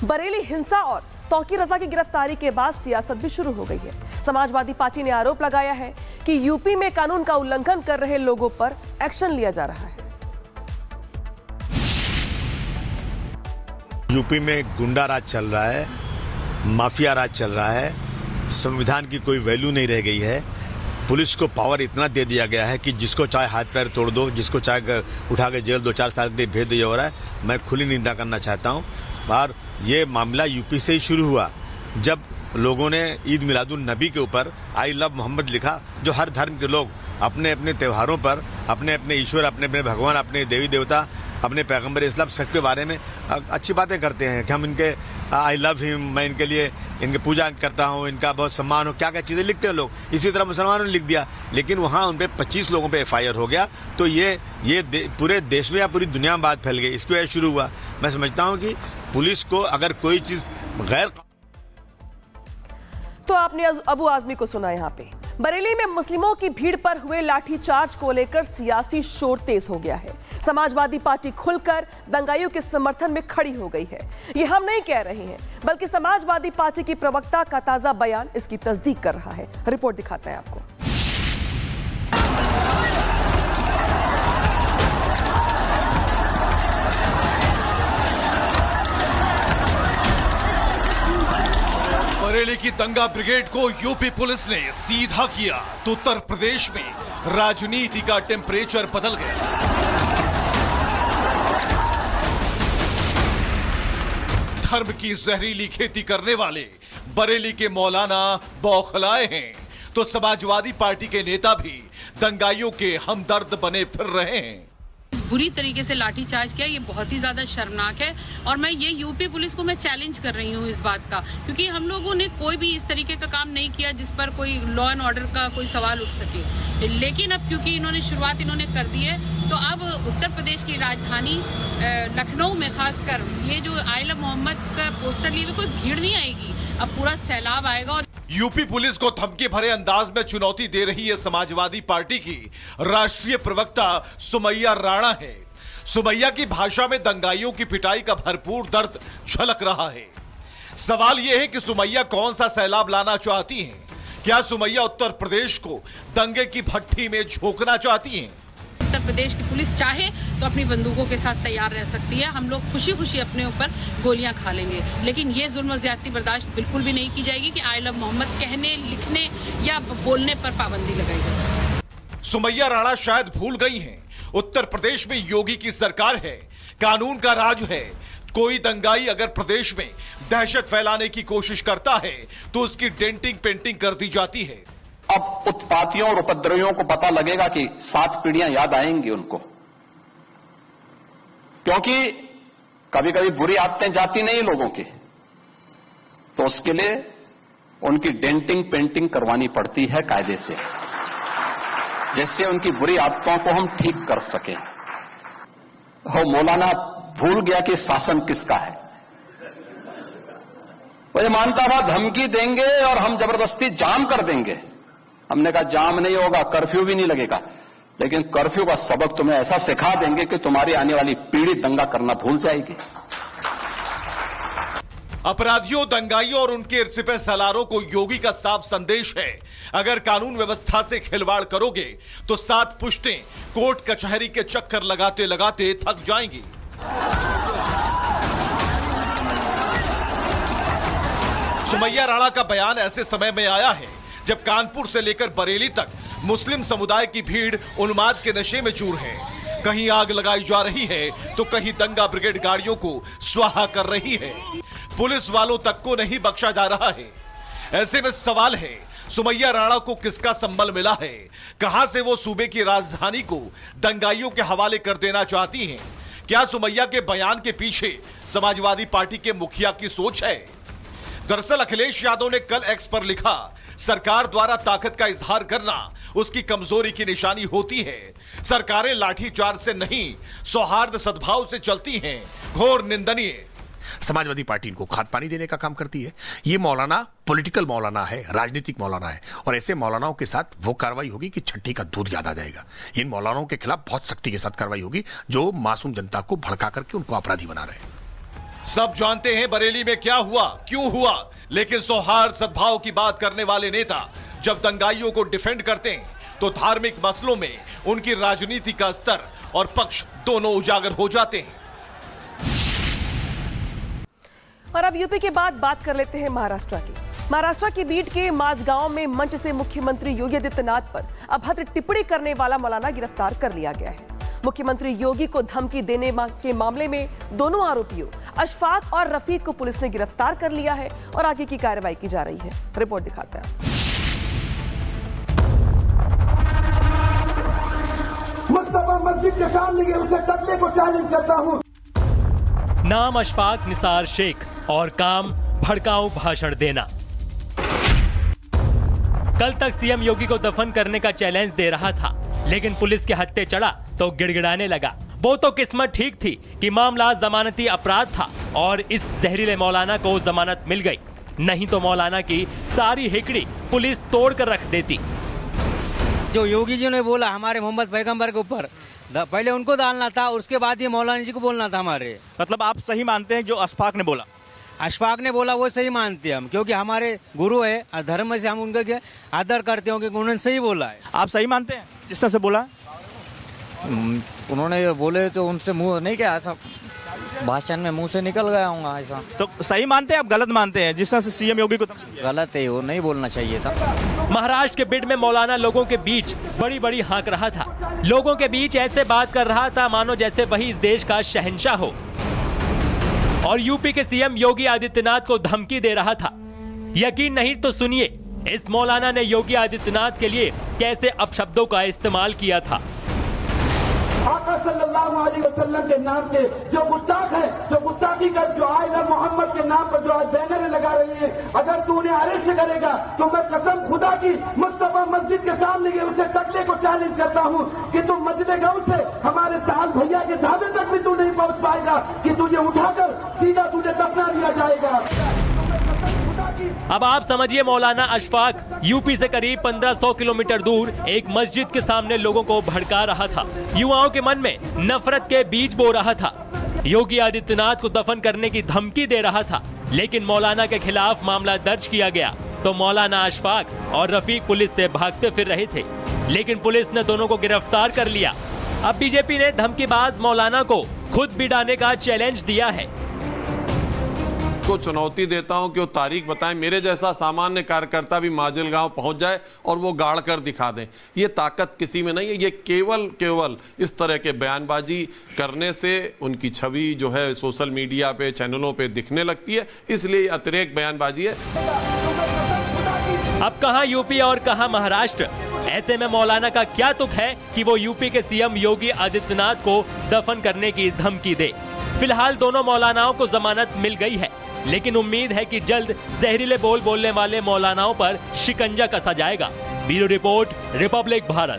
बरेली हिंसा और तौकीर रजा की गिरफ्तारी के बाद सियासत भी शुरू हो गई है। समाजवादी पार्टी ने आरोप लगाया है कि यूपी में कानून का उल्लंघन कर रहे लोगों पर एक्शन लिया जा रहा है। यूपी में गुंडा राज चल रहा है, माफिया राज चल रहा है, संविधान की कोई वैल्यू नहीं रह गई है। पुलिस को पावर इतना दे दिया गया है कि जिसको चाहे हाथ पैर तोड़ दो, जिसको चाहे उठा के जेल 2-4 साल के लिए भेज दिया हो रहा है। मैं खुली निंदा करना चाहता हूं। और ये मामला यूपी से ही शुरू हुआ जब लोगों ने ईद मिलादुन नबी के ऊपर आई लव मोहम्मद लिखा। जो हर धर्म के लोग अपने अपने त्योहारों पर अपने अपने ईश्वर, अपने अपने भगवान, अपने देवी देवता, अपने पैगंबर इस्लाम सबके बारे में अच्छी बातें करते हैं कि हम इनके आई लव हिम, मैं इनके लिए इनकी पूजा करता हूं, इनका बहुत सम्मान हो, क्या क्या चीजें लिखते हैं लोग। इसी तरह मुसलमानों ने लिख दिया, लेकिन वहां उन पे 25 लोगों पे FIR हो गया। तो ये पूरे देश में या पूरी दुनिया में बात फैल गई। इसकी वजह शुरू हुआ। मैं समझता हूं कि पुलिस को अगर कोई चीज गैर, तो आपने अबू आजमी को सुना। यहाँ पे बरेली में मुस्लिमों की भीड़ पर हुए लाठीचार्ज को लेकर सियासी शोर तेज हो गया है। समाजवादी पार्टी खुलकर दंगाइयों के समर्थन में खड़ी हो गई है। ये हम नहीं कह रहे हैं, बल्कि समाजवादी पार्टी की प्रवक्ता का ताजा बयान इसकी तस्दीक कर रहा है। रिपोर्ट दिखाते हैं आपको। बरेली की दंगा ब्रिगेड को यूपी पुलिस ने सीधा किया तो उत्तर प्रदेश में राजनीति का टेम्परेचर बदल गया। धर्म की जहरीली खेती करने वाले बरेली के मौलाना बौखलाए हैं तो समाजवादी पार्टी के नेता भी दंगाइयों के हमदर्द बने फिर रहे हैं। बुरी तरीके से लाठीचार्ज किया, ये बहुत ही ज्यादा शर्मनाक है। और मैं ये यूपी पुलिस को मैं चैलेंज कर रही हूँ इस बात का, क्योंकि हम लोगों ने कोई भी इस तरीके का काम नहीं किया जिस पर कोई लॉ एंड ऑर्डर का कोई सवाल उठ सके। लेकिन अब क्योंकि इन्होंने शुरुआत कर दी है, तो अब उत्तर प्रदेश की राजधानी लखनऊ में खासकर ये जो आई लव मोहम्मद का पोस्टर लिए हुए कोई भीड़ नहीं आएगी, अब पूरा सैलाब आएगा। और यूपी पुलिस को धमकी भरे अंदाज में चुनौती दे रही है समाजवादी पार्टी की राष्ट्रीय प्रवक्ता सुमैया राणा है। सुमैया की भाषा में दंगाइयों की पिटाई का भरपूर दर्द झलक रहा है। सवाल यह है कि सुमैया कौन सा सैलाब लाना चाहती हैं? क्या सुमैया उत्तर प्रदेश को दंगे की भट्टी में झोंकना चाहती हैं? उत्तर प्रदेश की पुलिस चाहे तो अपनी बंदूकों के साथ तैयार रह सकती है। हम लोग खुशी खुशी अपने ऊपर गोलियां खा लेंगे, लेकिन ये जुल्म और ज्यादती बर्दाश्त बिल्कुल भी नहीं की जाएगी कि आई लव मोहम्मद कहने, लिखने या बोलने पर पाबंदी लगाई जा सके। सुमैया राणा शायद भूल गई हैं, उत्तर प्रदेश में योगी की सरकार है, कानून का राज है। कोई दंगाई अगर प्रदेश में दहशत फैलाने की कोशिश करता है तो उसकी डेंटिंग पेंटिंग कर दी जाती है। अब उत्पातियों और उपद्रवियों को पता लगेगा कि 7 पीढ़ियां याद आएंगी उनको, क्योंकि कभी कभी बुरी आदतें जाती नहीं लोगों की, तो उसके लिए उनकी डेंटिंग पेंटिंग करवानी पड़ती है कायदे से, जिससे उनकी बुरी आदतों को हम ठीक कर सकें। हो मौलाना भूल गया कि शासन किसका है। वो ये मानता था धमकी देंगे और हम जबरदस्ती जाम कर देंगे। हमने कहा जाम नहीं होगा, कर्फ्यू भी नहीं लगेगा, लेकिन कर्फ्यू का सबक तुम्हें ऐसा सिखा देंगे कि तुम्हारी आने वाली पीढ़ी दंगा करना भूल जाएगी। अपराधियों, दंगाइयों और उनके सिपह सलारों को योगी का साफ संदेश है, अगर कानून व्यवस्था से खिलवाड़ करोगे तो 7 पुश्तें कोर्ट कचहरी के चक्कर लगाते लगाते थक जाएंगी। सुमैया राणा का बयान ऐसे समय में आया है जब कानपुर से लेकर बरेली तक मुस्लिम समुदाय की भीड़ उन्माद के नशे में चूर है। कहीं आग लगाई जा रही है तो कहीं दंगा ब्रिगेड गाड़ियों को स्वाहा कर रही है। पुलिस वालों तक को नहीं बख्शा जा रहा है। ऐसे में सवाल है, सुमैया राणा को किसका संबल मिला है? कहां से वो सूबे की राजधानी को दंगाइयों के हवाले कर देना चाहती हैं? क्या सुमैया के बयान के पीछे समाजवादी पार्टी के मुखिया की सोच है? दरअसल अखिलेश यादव ने कल एक्स पर लिखा, सरकार द्वारा ताकत का इजहार करना उसकी कमजोरी की निशानी होती है। सरकारें लाठीचार्ज से नहीं, सौहार्द सद्भाव से चलती हैं। घोर निंदनीय। समाजवादी पार्टी इनको खाद पानी देने का काम करती है। ये मौलाना पॉलिटिकल मौलाना है, राजनीतिक मौलाना है, और ऐसे मौलानाओं के साथ वो कार्रवाई होगी कि छठी का दूध याद आ जाएगा। इन मौलानाओं के खिलाफ बहुत सख्ती के साथ कार्रवाई होगी जो मासूम जनता को भड़का करके उनको अपराधी बना रहे हैं। सब जानते हैं बरेली में क्या हुआ, क्यों हुआ, लेकिन सौहार्द सद्भाव की बात करने वाले नेता जब दंगाइयों को डिफेंड करते हैं तो धार्मिक मसलों में उनकी राजनीति का स्तर और पक्ष दोनों उजागर हो जाते हैं। और अब यूपी के बाद बात कर लेते हैं महाराष्ट्र की। महाराष्ट्र की बीड के माझगांव में मंच से मुख्यमंत्री योगी आदित्यनाथ पर अभद्र टिप्पणी करने वाला मौलाना गिरफ्तार कर लिया गया है। मुख्यमंत्री योगी को धमकी देने के मामले में दोनों आरोपियों अशफाक और रफीक को पुलिस ने गिरफ्तार कर लिया है और आगे की कार्रवाई की जा रही है। रिपोर्ट दिखाते हैं। मुस्तफा मस्जिद के सामने उसे टकले को चैलेंज करता हूं। नाम अशफाक निसार शेख और काम भड़काऊ भाषण देना। कल तक सीएम योगी को दफन करने का चैलेंज दे रहा था, लेकिन पुलिस के हत्थे चढ़ा तो गिड़गिड़ाने लगा। वो तो किस्मत ठीक थी कि मामला जमानती अपराध था और इस जहरीले मौलाना को जमानत मिल गई, नहीं तो मौलाना की सारी हिकड़ी पुलिस तोड़ कर रख देती। जो योगी जी ने बोला हमारे मोहम्मद पैगंबर के ऊपर, पहले उनको डालना था, उसके बाद ये मौलाना जी को बोलना था हमारे। मतलब आप सही मानते हैं जो अशफाक ने बोला? अशफाक ने बोला वो सही मानते हैं हम, क्योंकि हमारे गुरु है और धर्म से हम उनका आदर करते हैं, क्योंकि उन्होंने सही बोला है। आप सही मानते हैं जिस तरह से बोला? उन्होंने बोले तो उनसे मुंह नहीं क्या, ऐसा भाषण में मुंह से निकल गया होगा ऐसा। तो सही मानते हैं आप गलत मानते हैं जिस तरह से सीएम योगी को? गलत है, वो नहीं बोलना चाहिए था। महाराष्ट्र के बीड में मौलाना लोगों के बीच बड़ी बड़ी हाँक रहा था। लोगों के बीच ऐसे बात कर रहा था मानो जैसे वही इस देश का शहंशाह हो, और यूपी के सीएम योगी आदित्यनाथ को धमकी दे रहा था। यकीन नहीं तो सुनिए इस मौलाना ने योगी आदित्यनाथ के लिए कैसे अपशब्दों का इस्तेमाल किया था। आका सल्लल्लाहु अलैहि वसल्लम के नाम के जो गुस्ताख है, जो गुस्ताखी कर, जो आई लव मोहम्मद के नाम पर जो आज बैनर लगा रही है, अगर तू उन्हें अरेस्ट करेगा तो मैं कसम खुदा की मुस्तफा मस्जिद के सामने उसे टकले को चैलेंज करता हूं कि तुम मस्जिद गांव से हमारे साहब भैया के ढाबे तक भी तू नहीं पहुंच पाएगा, कि तुझे उठाकर सीधा तुझे दफना दिया जाएगा। अब आप समझिए मौलाना अशफाक यूपी से करीब 1500 किलोमीटर दूर एक मस्जिद के सामने लोगों को भड़का रहा था, युवाओं के मन में नफरत के बीज बो रहा था, योगी आदित्यनाथ को दफन करने की धमकी दे रहा था। लेकिन मौलाना के खिलाफ मामला दर्ज किया गया तो मौलाना अशफाक और रफीक पुलिस से भागते फिर रहे थे, लेकिन पुलिस ने दोनों को गिरफ्तार कर लिया। अब बीजेपी ने धमकीबाज मौलाना को खुद बिड़ाने का चैलेंज दिया है। को चुनौती देता हूं कि वो तारीख बताएं, मेरे जैसा सामान्य कार्यकर्ता भी माजलगांव पहुंच जाए और वो गाड़ कर दिखा दें। ये ताकत किसी में नहीं है, ये केवल इस तरह के बयानबाजी करने से उनकी छवि जो है सोशल मीडिया पे, चैनलों पे दिखने लगती है, इसलिए अतिरेक बयानबाजी है। अब कहां यूपी और कहां महाराष्ट्र? ऐसे में मौलाना का क्या तुक है कि वो यूपी के सीएम योगी आदित्यनाथ को दफन करने की धमकी दे। फिलहाल दोनों मौलानाओं को जमानत मिल गई है, लेकिन उम्मीद है कि जल्द जहरीले बोल बोलने वाले मौलानाओं पर शिकंजा कसा जाएगा। Bureau report, Republic Bharat.